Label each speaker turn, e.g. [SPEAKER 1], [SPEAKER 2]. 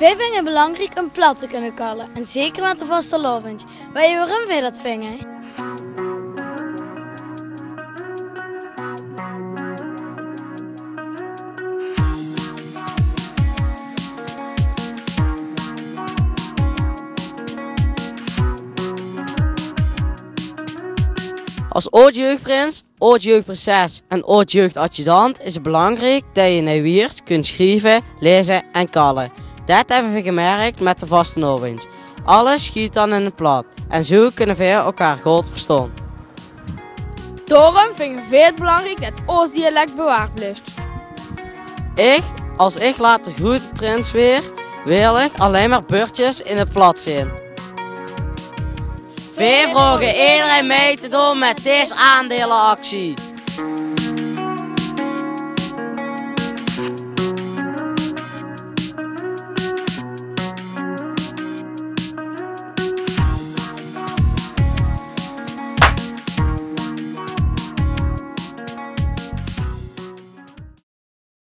[SPEAKER 1] Wij vinden het belangrijk om plat te kunnen kallen. En zeker met de vastelovend. Weet je waarom wij dat vinden?
[SPEAKER 2] Als oud-jeugdprins, oud-jeugdprinses en oud-jeugdadjudant is het belangrijk dat je in Wiert kunt schrijven, lezen en kallen. Dat hebben we gemerkt met de vastelovend. Alles schiet dan in het plat en zo kunnen we elkaar goed verstaan.
[SPEAKER 3] Daarom vinden we het belangrijk dat ons dialect bewaard blijft.
[SPEAKER 2] Als ik later goed prins weer, wil ik alleen maar beurtjes in het plat zien. Wij vragen iedereen mee te doen met deze aandelenactie.